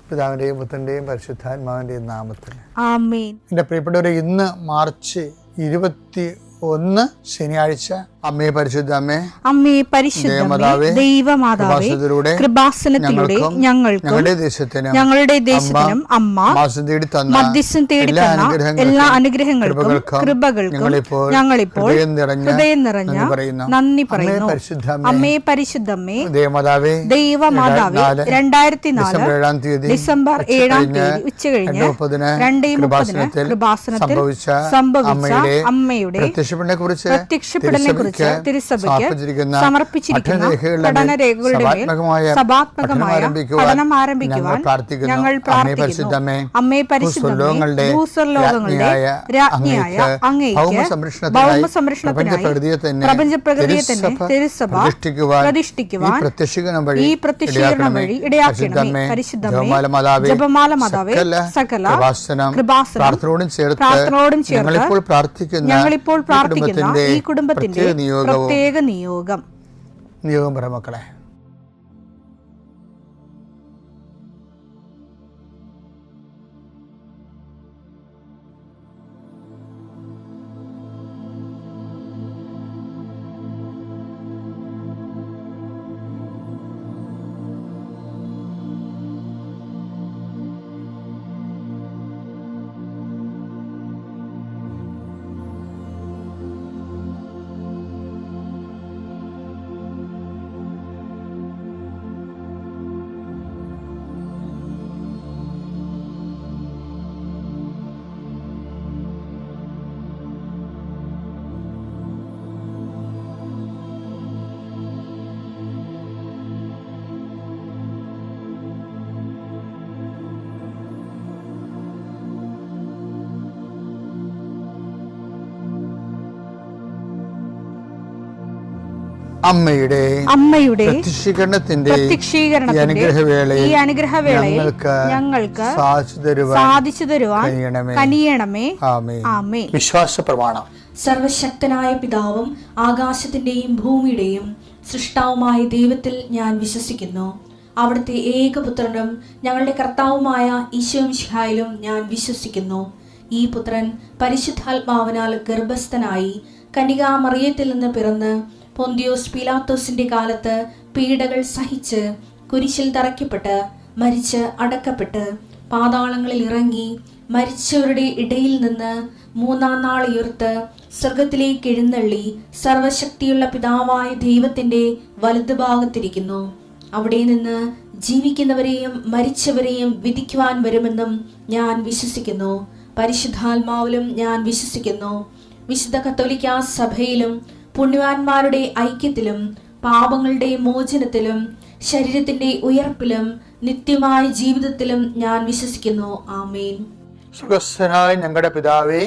പിതാവിൻ്റെയും പുത്രൻ്റെയും പരിശുദ്ധാത്മാവിൻ്റെയും നാമത്തിൽ ആമേൻ. എൻ്റെ പ്രിയപ്പെട്ടവരെ, ഇന്ന് മാർച്ച് 21 ശനിയാഴ്ച. അമ്മേ പരിശുദ്ധ അമ്മേ, അമ്മേ പരിശുദ്ധമേ, ദൈവമാതാവേ, കൃപാസനത്തിലൂടെ ഞങ്ങൾക്കും ഞങ്ങളുടെ ദേശത്തിനും അമ്മ മധ്യസ്ഥം തേടി തന്ന എല്ലാ അനുഗ്രഹങ്ങൾക്കും കൃപകൾക്കും ഞങ്ങളിപ്പോൾ ഹൃദയം നിറഞ്ഞ നന്ദി പറയുന്നു. അമ്മേ പരിശുദ്ധമേ, ദൈവമാതാവേ, 2004 ഡിസംബർ 7 ഉച്ചകഴിഞ്ഞ് 2:30 കൃപാസനത്തിൽ സംഭവിച്ച അമ്മയുടെ പ്രത്യക്ഷപ്പെടലിനെ കുറിച്ച് തിരുസഭയ്ക്ക് സമർപ്പിച്ചിരിക്കുന്ന പഠനരേഖകളുടെ മേൽ സഭാത്മകമായ പഠനം ആരംഭിക്കുവാൻ ഞങ്ങൾ പ്രാർത്ഥിക്കുന്നു. അമ്മേ പരിശുദ്ധമേ, ഭൂസ്വർലോകങ്ങളുടെ രാജ്ഞിയായ അങ്ങേയ്ക്ക് ഭൗമസംരക്ഷണത്തിനായി പ്രപഞ്ചപ്രകൃതിയെ തന്നെ തിരുസഭ പ്രതിഷ്ഠിക്കുവാൻ ഈ പ്രത്യക്ഷീകരണം വഴി ഇടയാക്കണമേ. പരിശുദ്ധമേ, ജപമാല മാതാവേ, സകല കൃപാസനം പ്രാർത്ഥനയോടും ചേർത്ത് ഞങ്ങളിപ്പോൾ പ്രാർത്ഥിക്കുന്ന ഈ കുടുംബത്തിന്റെ പ്രത്യേക നിയോഗം പറ മക്കളെ. അമ്മയുടെ പ്രത്യക്ഷീകരണത്തിന്റെ ഈ അനുഗ്രഹവേളയിൽ ഞങ്ങൾക്ക് സാധിച്ചു തരുവാൻ കനിയണമേ. ആമേൻ. വിശ്വാസ പ്രമാണം. സർവശക്തനായ പിതാവും ആകാശത്തിന്റെയും ഭൂമിയുടെയും സൃഷ്ടാവുമായ ദൈവത്തിൽ ഞാൻ വിശ്വസിക്കുന്നു. അവിടുത്തെ ഏകപുത്രനും ഞങ്ങളുടെ കർത്താവുമായ ഈശോമിശിഹായിലും ഞാൻ വിശ്വസിക്കുന്നു. ഈ പുത്രൻ പരിശുദ്ധാത്മാവിനാൽ ഗർഭസ്ഥനായി കന്യകാമറിയത്തിൽ നിന്ന് പിറന്ന് പൊന്തിയോസ് പീലാത്തോസിന്റെ കാലത്ത് പീഡകൾ സഹിച്ച് കുരിശിൽ തറയ്ക്കപ്പെട്ട് മരിച്ച് അടക്കപ്പെട്ട് പാതാളങ്ങളിൽ ഇറങ്ങി മരിച്ചവരുടെ ഇടയിൽ നിന്ന് 3-ാം നാൾ ഉയർത്ത് സ്വർഗത്തിലേക്ക് എഴുന്നള്ളി സർവശക്തിയുള്ള പിതാവായ ദൈവത്തിന്റെ വലതുഭാഗത്തിരിക്കുന്നു. അവിടെ നിന്ന് ജീവിക്കുന്നവരെയും മരിച്ചവരെയും വിധിക്കുവാൻ വരുമെന്നും ഞാൻ വിശ്വസിക്കുന്നു. പരിശുദ്ധാത്മാവിലും ഞാൻ വിശ്വസിക്കുന്നു. വിശുദ്ധ കത്തോലിക്കാ സഭയിലും പുണ്യവാന്മാരുടെ ഐക്യത്തിലും പാപങ്ങളുടെ മോചനത്തിലും ശരീരത്തിന്റെ ഉയർപ്പിലും നിത്യമായ ജീവിതത്തിലും ഞാൻ വിശ്വസിക്കുന്നു. ആമേൻ. സ്വർഗ്ഗസ്ഥനായ ഞങ്ങളുടെ പിതാവേ,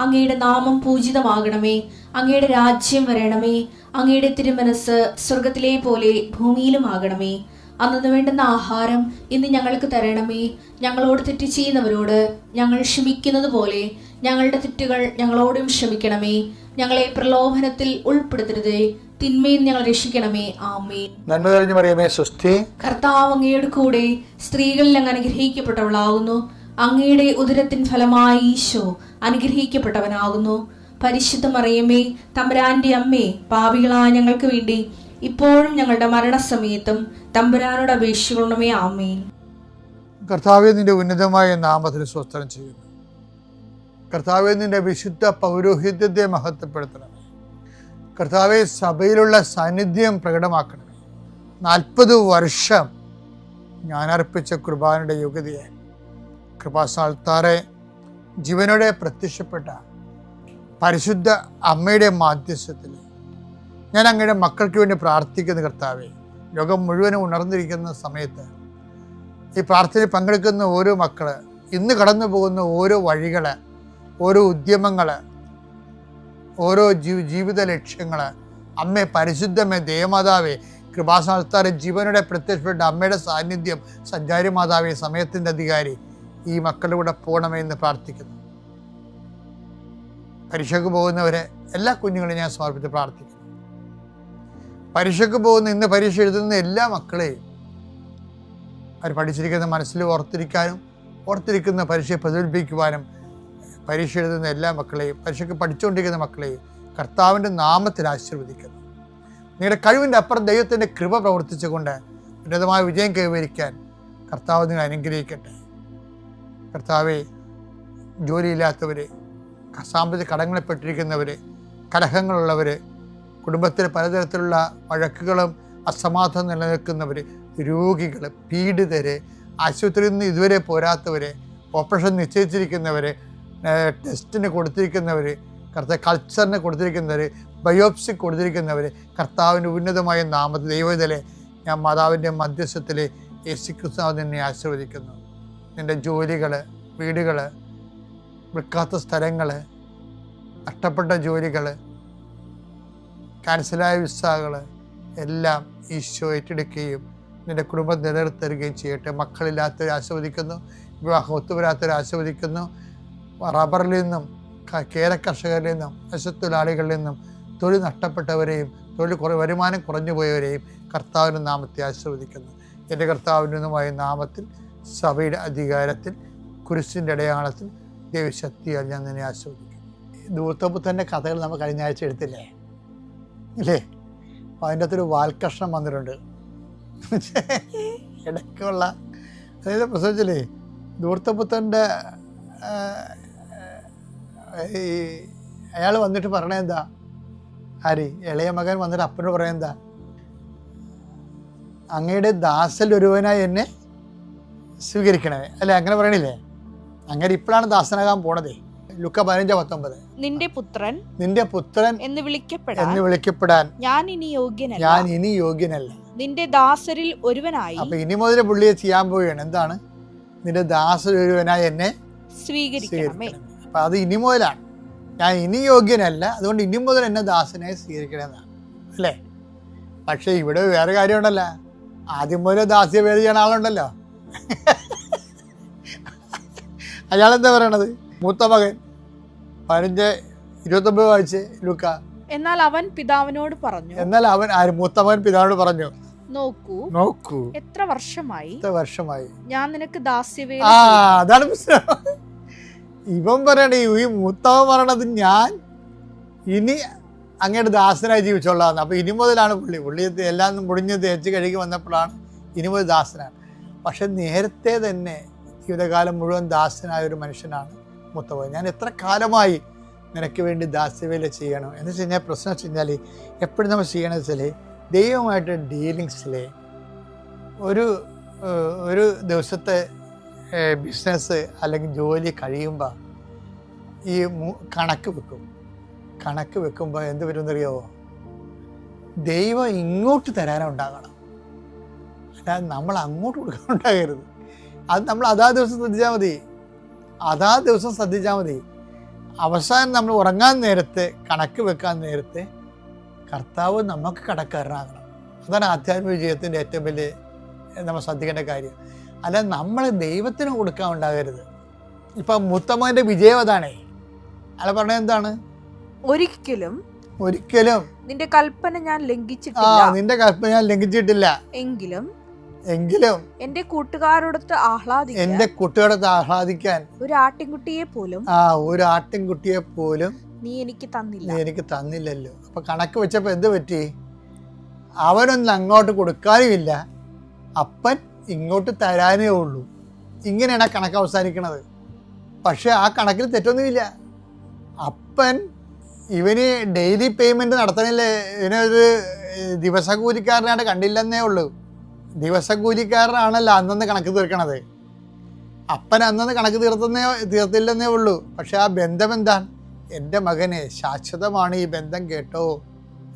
അങ്ങയുടെ നാമം പൂജിതമാകണമേ. അങ്ങയുടെ രാജ്യം വരണമേ. അങ്ങയുടെ തിരുമനസ് സ്വർഗത്തിലെ പോലെ ഭൂമിയിലും ആകണമേ. അന്നു വേണ്ടുന്ന ആഹാരം ഇന്ന് ഞങ്ങൾക്ക് തരണമേ. ഞങ്ങളോട് തെറ്റ് ചെയ്യുന്നവരോട് ഞങ്ങൾ ക്ഷമിക്കുന്നത് പോലെ ഞങ്ങളുടെ തെറ്റുകൾ ഞങ്ങളോടും ക്ഷമിക്കണമേ. ഞങ്ങളെ പ്രലോഭനത്തിൽ ഉൾപ്പെടുത്തരുതേ, തിന്മയിൽ ഞങ്ങൾ രക്ഷിക്കണമേ. ആമേൻ. നന്മ നിറഞ്ഞ മറിയമേ, സ്വസ്തി. കർത്താവ് അങ്ങയുടെ കൂടെ സ്ത്രീകളിൽ അങ്ങ് അനുഗ്രഹിക്കപ്പെട്ടവളാകുന്നു. അങ്ങയുടെ ഉദരത്തിൻ ഫലമായി ഈശോ അനുഗ്രഹിക്കപ്പെട്ടവനാകുന്നു. പരിശുദ്ധ മറിയമേ, തമ്പുരാന്റെ അമ്മേ, പാപികളായ ഞങ്ങൾക്ക് വേണ്ടി ഇപ്പോഴും ഞങ്ങളുടെ മരണസമയത്തും തമ്പുരാനോട് അപേക്ഷിക്കണമേ. ആമേൻ. കർത്താവേ, നിന്റെ ഉന്നതമായ നാമത്തിന് സ്തോത്രം ചെയ്യുന്നു. കർത്താവേ, നിന്റെ വിശുദ്ധ പൗരോഹിത്യത്തെ മഹത്വപ്പെടുത്തണമേ. കർത്താവേ, സഭയിലുള്ള സാന്നിധ്യം പ്രകടമാക്കണമേ. 40 വർഷം ഞാൻ അർപ്പിച്ച കുർബാനയുടെ യോഗ്യതയെ കൃപാസ്ഥാനത്താറെ ജീവനോടെ പ്രത്യക്ഷപ്പെട്ട പരിശുദ്ധ അമ്മയുടെ മാധ്യസ്ഥത്തിൽ ഞാൻ അങ്ങയുടെ മക്കൾക്ക് വേണ്ടി പ്രാർത്ഥിക്കുന്ന കർത്താവേ, ലോകം മുഴുവനും ഉണർന്നിരിക്കുന്ന സമയത്ത് ഈ പ്രാർത്ഥനയിൽ പങ്കെടുക്കുന്ന ഓരോ മക്കള്, ഇന്ന് കടന്നു പോകുന്ന ഓരോ വഴികള്, ഓരോ ഉദ്യമങ്ങൾ, ഓരോ ജീവിത ലക്ഷ്യങ്ങൾ, അമ്മേ പരിശുദ്ധമേ, ദേവമാതാവേ, കൃപാസ്ഥാനത്താറെ ജീവനോടെ പ്രത്യക്ഷപ്പെട്ട അമ്മയുടെ സാന്നിധ്യം, സഞ്ചാരി മാതാവേ, സമയത്തിൻ്റെ അധികാരി, ഈ മക്കളുടെ കൂടെ പോകണമേ എന്ന് പ്രാർത്ഥിക്കുന്നു. പരീക്ഷയ്ക്ക് പോകുന്നവരെ എല്ലാ കുഞ്ഞുങ്ങളെയും ഞാൻ സമർപ്പിച്ച് പ്രാർത്ഥിക്കുന്നു. പരീക്ഷയ്ക്ക് പോകുന്ന, ഇന്ന് പരീക്ഷ എഴുതുന്ന എല്ലാ മക്കളെയും അവർ പഠിച്ചിരിക്കുന്ന മനസ്സിൽ ഓർത്തിരിക്കുന്ന പരീക്ഷയെ പ്രതിഫലിപ്പിക്കുവാനും പരീക്ഷ എഴുതുന്ന എല്ലാ മക്കളെയും, പരീക്ഷയ്ക്ക് പഠിച്ചുകൊണ്ടിരിക്കുന്ന മക്കളെയും കർത്താവിൻ്റെ നാമത്തിൽ ആശീർവദിക്കുന്നു. നിങ്ങളുടെ കഴിവിൻ്റെ അപ്പുറം ദൈവത്തിൻ്റെ കൃപ പ്രവർത്തിച്ചുകൊണ്ട് ഉന്നതമായ വിജയം കൈവരിക്കാൻ കർത്താവ് നിങ്ങൾ അനുഗ്രഹിക്കട്ടെ. കർത്താവെ, ജോലിയില്ലാത്തവർ, സാമ്പത്തിക കടങ്ങളിൽപ്പെട്ടിരിക്കുന്നവർ, കലഹങ്ങളുള്ളവർ, കുടുംബത്തിൽ പലതരത്തിലുള്ള വഴക്കുകളും അസമാധാനം നിലനിൽക്കുന്നവർ, രോഗികൾ, പീഡിതർ, ആശുപത്രിയിൽ നിന്ന് ഇതുവരെ പോരാത്തവർ, ഓപ്പറേഷൻ നിശ്ചയിച്ചിരിക്കുന്നവർ, ടെസ്റ്റിന് കൊടുത്തിരിക്കുന്നവർ, കൾച്ചറിന് കൊടുത്തിരിക്കുന്നവർ, ബയോപ്സി കൊടുത്തിരിക്കുന്നവർ, കർത്താവിൻ്റെ ഉന്നതമായ നാമത്തിൽ ദൈവത്തിലെ ഞാൻ മാതാവിൻ്റെ മധ്യസ്ഥത്തിൽ യേശുക്രിസ്തു നിന്നെ ആശീർവദിക്കുന്നു. നിൻ്റെ ജോലികൾ, വീടുകൾ, വിൽക്കാത്ത സ്ഥലങ്ങൾ, നഷ്ടപ്പെട്ട ജോലികൾ, ക്യാൻസലായ വിസകൾ എല്ലാം ഈശോ ഏറ്റെടുക്കുകയും നിൻ്റെ കുടുംബം നിലനിർത്തുകയും ചെയ്യട്ടെ. മക്കളില്ലാത്തവരെ ആശീർവദിക്കുന്നു, വിവാഹം ഒത്തുവരാത്തവരെ ആശീർവദിക്കുന്നു. റബ്ബറിൽ നിന്നും, കേര കർഷകരിൽ നിന്നും, മത്സ്യത്തൊഴിലാളികളിൽ നിന്നും, തൊഴിൽ നഷ്ടപ്പെട്ടവരെയും വരുമാനം കുറഞ്ഞു പോയവരെയും കർത്താവിൻ്റെ നാമത്തെ ആശീർവദിക്കുന്നു. എൻ്റെ കർത്താവിൻ്റെതുമായ നാമത്തിൽ, സഭയുടെ അധികാരത്തിൽ, കുരിശിൻ്റെ അടയാളത്തിൽ, ദൈവശക്തിയാൽ ഞാൻ നിന്നെ ആശീർവദിക്കുന്നു. ധൂർത്തപുത്രൻ്റെ കഥകൾ നമ്മൾ കഴിഞ്ഞ ആഴ്ച എടുത്തില്ലേ അല്ലേ? അപ്പോൾ അതിൻ്റെ അകത്തൊരു വാൽക്കഷ്ണം വന്നിട്ടുണ്ട്. ഇടയ്ക്കുള്ള അതായത് പ്രസവിച്ചില്ലേ, ധൂർത്തപുത്രൻ്റെ അയാൾ വന്നിട്ട് പറയണത് എന്താ? ഇളയ മകൻ വന്നിട്ട് അപ്പനോട് പറയുന്നത് എന്താ? അങ്ങയുടെ ദാസൽ ഒരുവനായി എന്നെ സ്വീകരിക്കണേ അല്ലേ? അങ്ങനെ പറയണില്ലേ? അങ്ങനെ ഇപ്പോഴാണ് ദാസനാകാൻ പോണതേ. ലുക്ക 15:19 നിന്റെ പുത്രൻ എന്ന് വിളിക്കപ്പെടാൻ ഞാൻ ഇനി യോഗ്യനല്ല, നിന്റെ ദാസരിൽ ഒരുവനായി. അപ്പൊ ഇനി മുതൽ പുള്ളിയെ ചെയ്യാൻ പോവുകയാണ്. എന്താണ്? നിന്റെ ദാസരിൽ ഒരുവനായി എന്നെ സ്വീകരിക്കണമേ. അപ്പൊ അത് ഇനി മുതലാണ്. ഞാൻ ഇനി യോഗ്യനല്ല, അതുകൊണ്ട് ഇനി മുതൽ എന്നെ ദാസനായി സ്വീകരിക്കണമെന്നാണ് അല്ലേ? പക്ഷെ ഇവിടെ വേറെ കാര്യമുണ്ടല്ലോ. ആദ്യം മുതലേ ദാസ്യ പേര് ചെയ്യണ ആളുണ്ടല്ലോ. അയാളെന്താ പറയണത്? മൂത്ത മകൻ 15:29 വായിച്ച് ലൂക്ക. എന്നാൽ അവൻ പിതാവിനോട് പറഞ്ഞു, മൂത്ത മകൻ പിതാവിനോട് പറഞ്ഞു, നോക്കൂ എത്ര വർഷമായി ഞാൻ നിനക്ക് ദാസ്യവേല. അതാണ് പ്രശ്നം. ഇവൻ പറയണേ, ഈ മൂത്തവൻ പറയണത് ഞാൻ ഇനി അങ്ങയുടെ ദാസനായി ജീവിച്ചോളാന്ന്. അപ്പൊ ഇനി മുതലാണ് പുള്ളി എല്ലാം മുടിഞ്ഞ് തേച്ച് കഴുകി വന്നപ്പോഴാണ് ഇനി മുതൽ ദാസനാണ്. പക്ഷെ നേരത്തെ തന്നെ ജീവിതകാലം മുഴുവൻ ദാസനായ ഒരു മനുഷ്യനാണ് മൂത്തവൻ. ഞാൻ എത്ര കാലമായി നിനക്ക് വേണ്ടി ദാസ്യവേല ചെയ്യണം എന്ന് വെച്ച് കഴിഞ്ഞാൽ പ്രശ്നം വെച്ച് കഴിഞ്ഞാൽ എപ്പോഴും നമ്മൾ ചെയ്യണമെന്ന് വെച്ചാൽ ദൈവമായിട്ട് ഡീലിങ്സിലെ ഒരു ദിവസത്തെ ബിസിനസ് അല്ലെങ്കിൽ ജോലി കഴിയുമ്പോൾ ഈ കണക്ക് വെക്കുമ്പോൾ എന്ത് വരുമെന്നറിയാവോ? ദൈവം ഇങ്ങോട്ട് തരാനുണ്ടാകണം, അല്ലാതെ നമ്മൾ അങ്ങോട്ട് കൊടുക്കാനുണ്ടാകരുത്. അത് നമ്മൾ അതാ ദിവസം ശ്രദ്ധിച്ചാൽ മതി. അവസാനം നമ്മൾ ഉറങ്ങാൻ നേരത്തെ, കണക്ക് വെക്കാൻ നേരത്തെ കർത്താവ് നമുക്ക് കടക്കാരനാകണം. അതാണ് ആധ്യാത്മിക ജീവിതത്തിൻ്റെ ഏറ്റവും വലിയ നമ്മൾ ശ്രദ്ധിക്കേണ്ട കാര്യം. അല്ല നമ്മൾ ദൈവത്തിന് കൊടുക്കാൻ ഉണ്ടാകരുത്. ഇപ്പം മൂത്തമ്മൻ്റെ വിജയം അതാണേ. അയാൾ പറഞ്ഞത് എന്താണ്? ഒരിക്കലും നിന്റെ കൽപ്പന ഞാൻ ലംഘിച്ചിട്ടില്ല, എങ്കിലും എന്റെ കൂട്ടുകാരോടൊത്ത് ആഹ്ലാദിക്കാൻ ഒരു ആട്ടിൻകുട്ടിയെ പോലും നീ എനിക്ക് തന്നില്ലല്ലോ. അപ്പൊ കണക്ക് വെച്ചപ്പോ എന്ത് പറ്റി? അവനൊന്നും അങ്ങോട്ട് കൊടുക്കാനുമില്ല, അപ്പൻ ഇങ്ങോട്ട് തരാനേ ഉള്ളൂ. ഇങ്ങനെയാണ് ആ കണക്ക് അവസാനിക്കണത്. പക്ഷെ ആ കണക്കിൽ തെറ്റൊന്നുമില്ല. അപ്പൻ ഇവന് ഡെയിലി പേയ്മെന്റ് നടത്തണില്ലേ? ഇവനൊരു ദിവസക്കൂലിക്കാരനായിട്ട് കണ്ടില്ലെന്നേ ഉള്ളൂ. ദിവസക്കൂലിക്കാരനാണല്ലോ അന്നന്ന് കണക്ക് തീർക്കണത്. അപ്പൻ അന്നന്ന് കണക്ക് തീർത്തില്ലെന്നേ ഉള്ളൂ. പക്ഷെ ആ ബന്ധം എന്താണ്? എൻ്റെ മകനെ ശാശ്വതമാണ് ഈ ബന്ധം, കേട്ടോ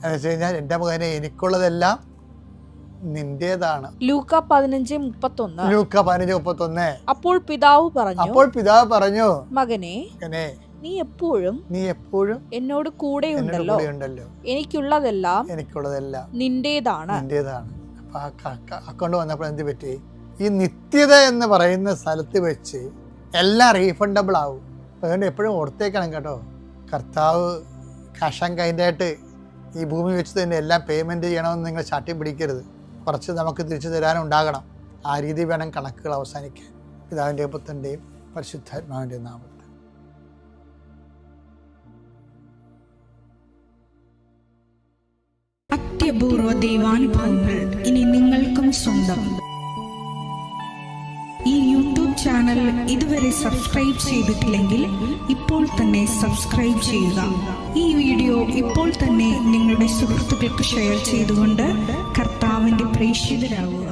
എന്ന് വെച്ച് കഴിഞ്ഞാൽ എൻ്റെ മകനെ എനിക്കുള്ളതെല്ലാം നിന്റേതാണ്. ലൂക്ക 15:31. അപ്പോൾ പിതാവ് പറഞ്ഞു, മകനെ നീ എപ്പോഴും എന്നോട് കൂടെയുണ്ടല്ലോ, എനിക്കുള്ളതെല്ലാം നിന്റേതാണ്. അക്കൗണ്ട് വന്നപ്പോൾ എന്ത് പറ്റി? ഈ നിത്യത എന്ന് പറയുന്ന സ്ഥലത്ത് വെച്ച് എല്ലാം റീഫണ്ടബിൾ ആവും. അതുകൊണ്ട് എപ്പോഴും ഓർത്തേക്കണം കേട്ടോ. കർത്താവ് ക്യാഷ് ആൻഡ് കൈൻഡായിട്ട് ഈ ഭൂമി വെച്ച് തന്നെ എല്ലാം പേയ്മെൻറ്റ് ചെയ്യണമെന്ന് നിങ്ങൾ ചാട്ടി പിടിക്കരുത്. കുറച്ച് നമുക്ക് തിരിച്ചു തരാനുണ്ടാകണം. ആ രീതി വേണം കണക്കുകൾ അവസാനിക്കാൻ. പിതാവിൻ്റെയും പുത്രൻ്റെയും പരിശുദ്ധാത്മാവിൻ്റെയും നാമത്തിൽ. അത്യപൂർവ ദൈവാനുഭവങ്ങൾ ഇനി നിങ്ങൾക്കും സ്വന്തം. ഈ യൂട്യൂബ് ചാനൽ ഇതുവരെ സബ്സ്ക്രൈബ് ചെയ്തിട്ടില്ലെങ്കിൽ ഇപ്പോൾ തന്നെ സബ്സ്ക്രൈബ് ചെയ്യുക. ഈ വീഡിയോ ഇപ്പോൾ തന്നെ നിങ്ങളുടെ സുഹൃത്തുക്കൾക്ക് ഷെയർ ചെയ്തുകൊണ്ട് കർത്താവിന്റെ പ്രേക്ഷിതരാകുക.